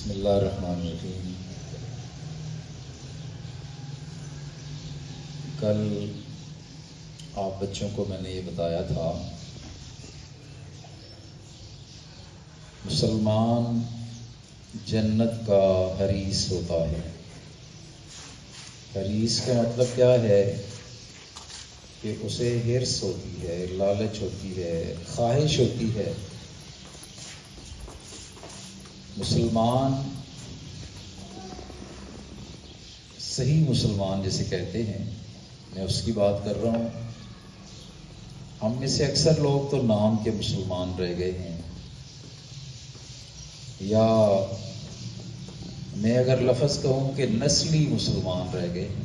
بسم اللہ الرحمن الرحیم۔ کل آپ بچوں کو میں نے یہ بتایا تھا، مسلمان جنت کا حریص ہوتا ہے۔ حریص کا مطلب کیا ہے کہ اسے حرص ہوتی ہے، لالچ ہوتی ہے، خواہش ہوتی ہے۔ مسلمان صحیح مسلمان جسے کہتے ہیں، میں اس کی بات کر رہا ہوں۔ ہم میں سے اکثر لوگ تو نام کے مسلمان رہ گئے ہیں، یا میں اگر لفظ کہوں کہ نسلی مسلمان رہ گئے ہیں۔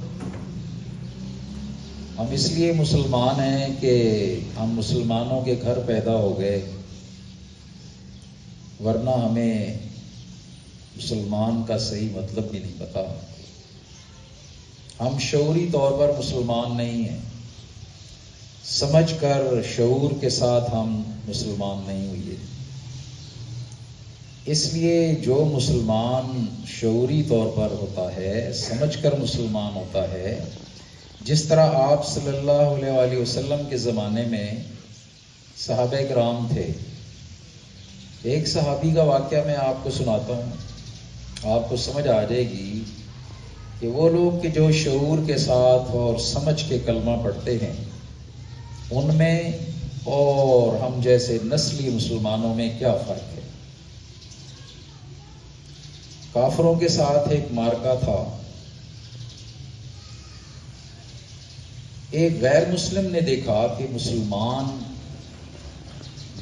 ہم اس لیے مسلمان ہیں کہ ہم مسلمانوں کے گھر پیدا ہو گئے، ورنہ ہمیں مسلمان کا صحیح مطلب بھی نہیں پتا۔ ہم شعوری طور پر مسلمان نہیں ہیں، سمجھ کر شعور کے ساتھ ہم مسلمان نہیں ہوئے۔ اس لیے جو مسلمان شعوری طور پر ہوتا ہے، سمجھ کر مسلمان ہوتا ہے، جس طرح آپ صلی اللہ علیہ وآلہ وسلم کے زمانے میں صحابہ کرام تھے۔ ایک صحابی کا واقعہ میں آپ کو سناتا ہوں، آپ کو سمجھ آ جائے گی کہ وہ لوگ کہ جو شعور کے ساتھ اور سمجھ کے کلمہ پڑھتے ہیں، ان میں اور ہم جیسے نسلی مسلمانوں میں کیا فرق ہے۔ کافروں کے ساتھ ایک معرکہ تھا۔ ایک غیر مسلم نے دیکھا کہ مسلمان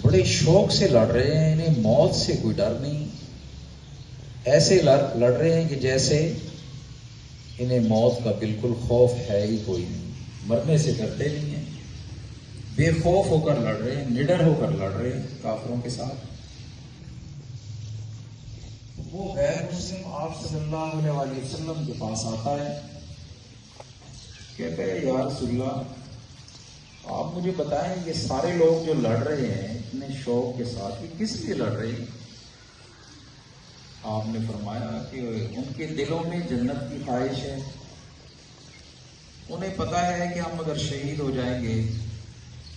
بڑے شوق سے لڑ رہے ہیں، انہیں موت سے کوئی ڈر نہیں، ایسے لڑ رہے ہیں کہ جیسے انہیں موت کا بالکل خوف ہے ہی کوئی نہیں، مرنے سے ڈرتے نہیں ہیں، بے خوف ہو کر لڑ رہے ہیں، نڈر ہو کر لڑ رہے ہیں کافروں کے ساتھ۔ وہ غیر مسلم آپ صلی اللہ علیہ وآلہ وسلم کے پاس آتا ہے، کہتا ہے یا رسول اللہ، آپ مجھے بتائیں یہ سارے لوگ جو لڑ رہے ہیں اتنے شوق کے ساتھ، یہ کس لیے لڑ رہے ہیں؟ آپ نے فرمایا کہ ان کے دلوں میں جنت کی خواہش ہے، انہیں پتہ ہے کہ ہم اگر شہید ہو جائیں گے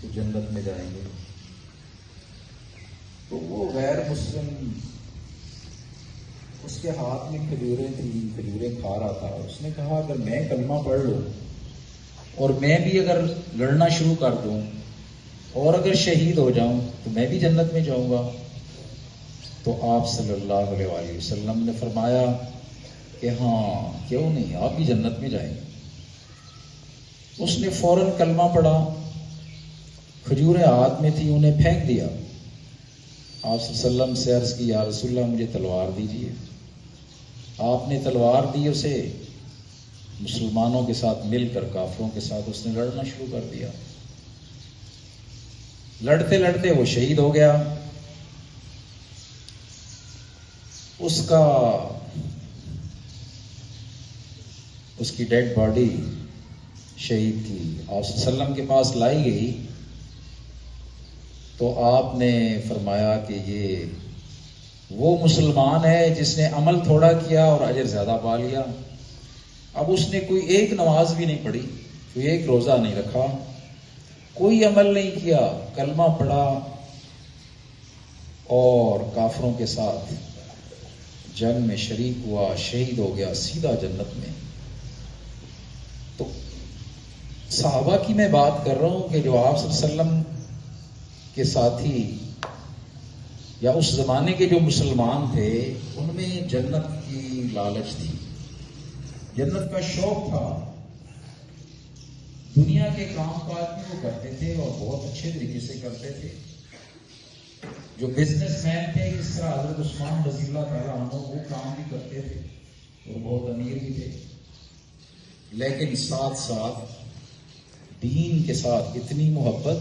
تو جنت میں جائیں گے۔ تو وہ غیر مسلم، اس کے ہاتھ میں کھجوریں تھیں، کھجوریں کھا رہا تھا۔ اس نے کہا اگر میں کلمہ پڑھ لوں اور میں بھی اگر لڑنا شروع کر دوں اور اگر شہید ہو جاؤں تو میں بھی جنت میں جاؤں گا۔ تو آپ صلی اللہ علیہ وآلہ وسلم نے فرمایا کہ ہاں کیوں نہیں، آپ بھی جنت میں جائیں گے۔ اس نے فوراً کلمہ پڑھا، کھجوریں ہاتھ میں تھیں، انہیں پھینک دیا۔ آپ صلی اللہ علیہ وسلم سے عرض کی یا رسول اللہ مجھے تلوار دیجیے۔ آپ نے تلوار دی اسے، مسلمانوں کے ساتھ مل کر کافروں کے ساتھ اس نے لڑنا شروع کر دیا۔ لڑتے لڑتے وہ شہید ہو گیا۔ اس کی ڈیڈ باڈی شہید کی آپ صلی اللہ علیہ وسلم کے پاس لائی گئی تو آپ نے فرمایا کہ یہ وہ مسلمان ہے جس نے عمل تھوڑا کیا اور اجر زیادہ پا لیا۔ اب اس نے کوئی ایک نماز بھی نہیں پڑھی، کوئی ایک روزہ نہیں رکھا، کوئی عمل نہیں کیا، کلمہ پڑھا اور کافروں کے ساتھ جنگ میں شریک ہوا، شہید ہو گیا، سیدھا جنت میں۔ تو صحابہ کی میں بات کر رہا ہوں کہ جو آپ صلی اللہ علیہ وسلم کے ساتھی یا اس زمانے کے جو مسلمان تھے، ان میں جنت کی لالچ تھی، جنت کا شوق تھا۔ دنیا کے کام کاج بھی وہ کرتے تھے اور بہت اچھے طریقے سے کرتے تھے۔ جو بزنس مین تھے، جس طرح حضرت عثمان رضی اللہ تعالیٰ عنہ، وہ کام بھی کرتے تھے اور بہت امیر بھی تھے، لیکن ساتھ ساتھ دین کے ساتھ اتنی محبت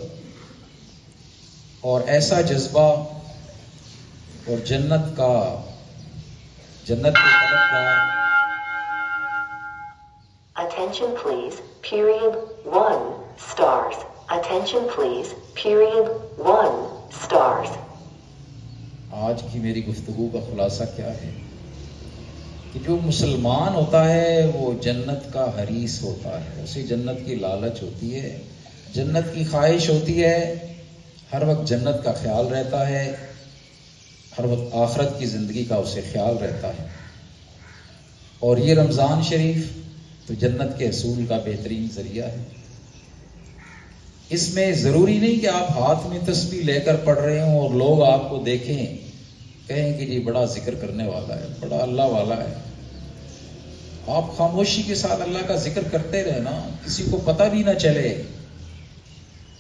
اور ایسا جذبہ اور جنت کے طلبگار۔ Attention please, period 1 stars. Attention please, period 1 stars. آج کی میری گفتگو کا خلاصہ کیا ہے؟ کہ جو مسلمان ہوتا ہے وہ جنت کا حریص ہوتا ہے، اسے جنت کی لالچ ہوتی ہے، جنت کی خواہش ہوتی ہے، ہر وقت جنت کا خیال رہتا ہے، ہر وقت آخرت کی زندگی کا اسے خیال رہتا ہے۔ اور یہ رمضان شریف تو جنت کے حصول کا بہترین ذریعہ ہے۔ اس میں ضروری نہیں کہ آپ ہاتھ میں تسبیح لے کر پڑھ رہے ہوں اور لوگ آپ کو دیکھیں، کہیں کہ جی بڑا ذکر کرنے والا ہے، بڑا اللہ والا ہے۔ آپ خاموشی کے ساتھ اللہ کا ذکر کرتے رہے نا، کسی کو پتہ بھی نہ چلے۔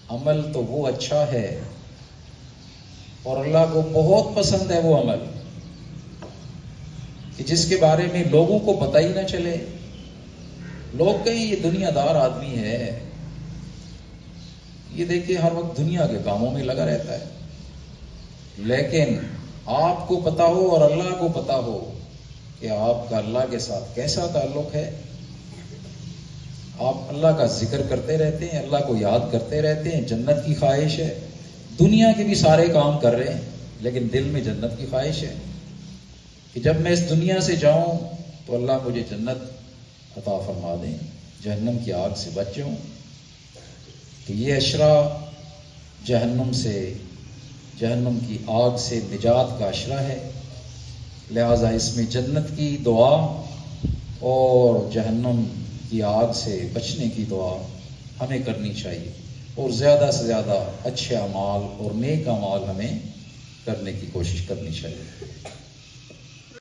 عمل تو وہ اچھا ہے اور اللہ کو بہت پسند ہے وہ عمل کہ جس کے بارے میں لوگوں کو پتہ ہی نہ چلے، لوگ کہیں یہ دنیا دار آدمی ہے، یہ دیکھیں ہر وقت دنیا کے کاموں میں لگا رہتا ہے، لیکن آپ کو پتا ہو اور اللہ کو پتا ہو کہ آپ کا اللہ کے ساتھ کیسا تعلق ہے۔ آپ اللہ کا ذکر کرتے رہتے ہیں، اللہ کو یاد کرتے رہتے ہیں، جنت کی خواہش ہے، دنیا کے بھی سارے کام کر رہے ہیں لیکن دل میں جنت کی خواہش ہے کہ جب میں اس دنیا سے جاؤں تو اللہ مجھے جنت عطا فرما دیں، جہنم کی آگ سے بچ جاؤں۔ تو یہ عشرہ جہنم سے، جہنم کی آگ سے نجات کا عشرہ ہے، لہذا اس میں جنت کی دعا اور جہنم کی آگ سے بچنے کی دعا ہمیں کرنی چاہیے، اور زیادہ سے زیادہ اچھے اعمال اور نیک اعمال ہمیں کرنے کی کوشش کرنی چاہیے۔